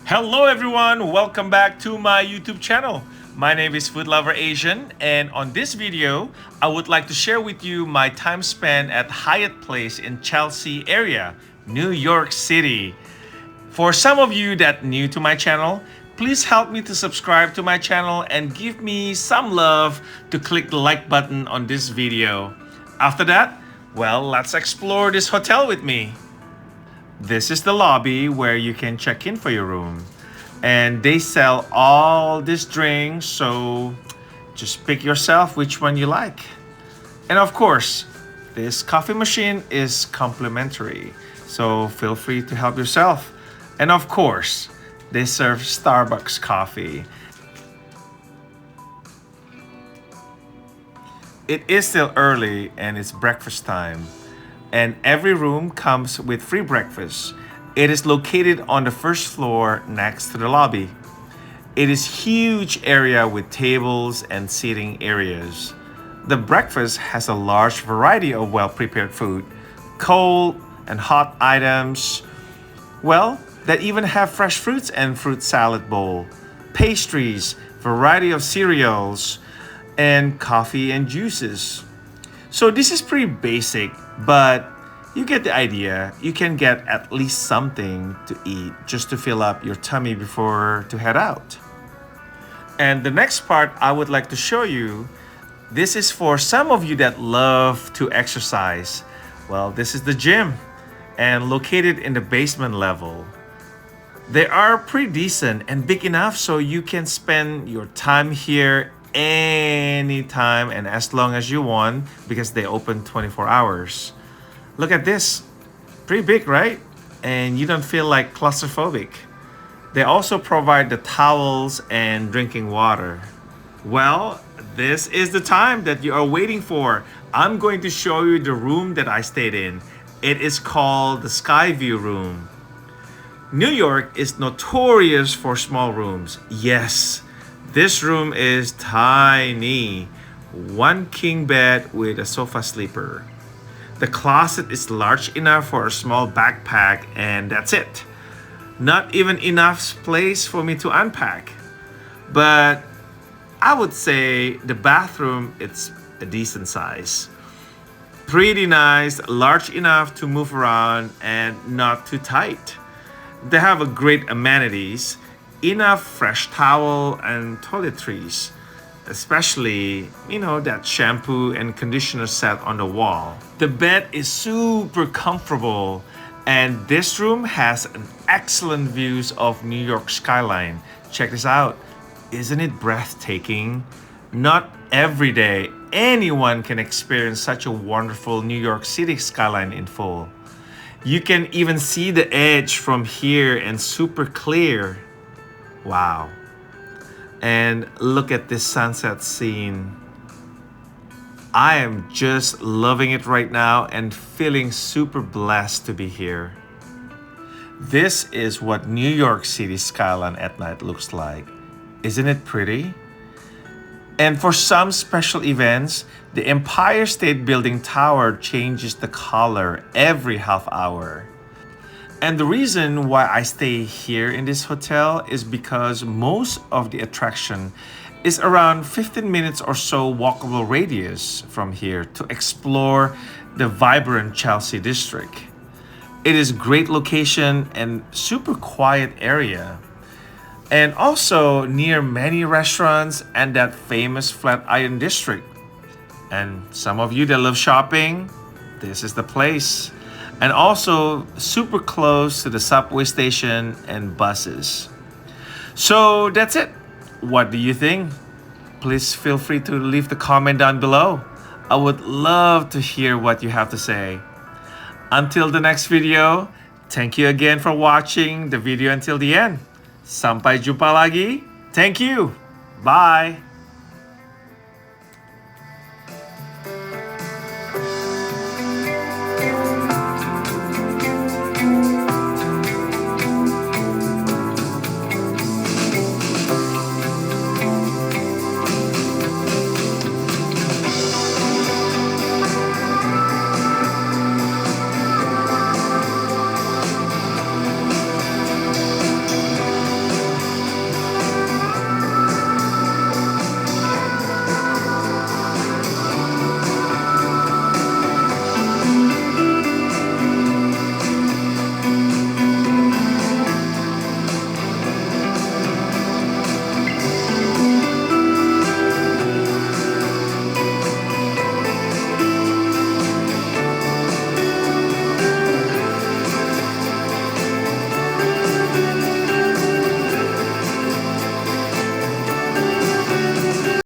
Hello everyone, welcome back to my YouTube channel. My name is Food Lover Asian, and on this video, I would like to share with you my time spent at Hyatt Place in Chelsea area, New York City. For some of you that new to my channel, please help me to subscribe to my channel and give me some love to click the like button on this video. After that, well, let's explore this hotel with me. This is the lobby where you can check in for your room. And they sell all these drinks, so just pick yourself which one you like. And of course, this coffee machine is complimentary, so feel free to help yourself. And of course, they serve Starbucks coffee. It is still early and it's breakfast time, and every room comes with free breakfast. It is located on the first floor next to the lobby. It is huge area with tables and seating areas. The breakfast has a large variety of well-prepared food, cold and hot items, well, that even have fresh fruits and fruit salad bowl, pastries, variety of cereals, and coffee and juices. So this is pretty basic, but you get the idea. You can get at least something to eat just to fill up your tummy before to head out. And the next part I would like to show you, this is for some of you that love to exercise. Well, this is the gym and located in the basement level. They are pretty decent and big enough so you can spend your time here anytime and as long as you want because they open 24 hours. Look at this. Pretty big, right? And you don't feel like claustrophobic. They also provide the towels and drinking water. Well, this is the time that you are waiting for. I'm going to show you the room that I stayed in. It is called the Sky View room. New York is notorious for small rooms. Yes, this room is tiny. One king bed with a sofa sleeper. The closet is large enough for a small backpack, and that's it. Not even enough place for me to unpack. But I would say the bathroom it's a decent size. Pretty nice, large enough to move around and not too tight. They have a great amenities, enough fresh towel and toiletries, especially, that shampoo and conditioner set on the wall. The bed is super comfortable, and this room has an excellent views of New York skyline. Check this out. Isn't it breathtaking? Not every day anyone can experience such a wonderful New York City skyline in full. You can even see the edge from here and super clear. Wow. And look at this sunset scene. I am just loving it right now and feeling super blessed to be here. This is what New York City skyline at night looks like. Isn't it pretty? And for some special events, the Empire State Building Tower changes the color every half hour. And the reason why I stay here in this hotel is because most of the attraction is around 15 minutes or so walkable radius from here to explore the vibrant Chelsea district. It is great location and super quiet area. And also near many restaurants and that famous Flatiron district. And some of you that love shopping, this is the place. And also super close to the subway station and buses. So that's it. What do you think? Please feel free to leave the comment down below. I would love to hear what you have to say. Until the next video, thank you again for watching the video until the end. Sampai jumpa lagi. Thank you. Bye.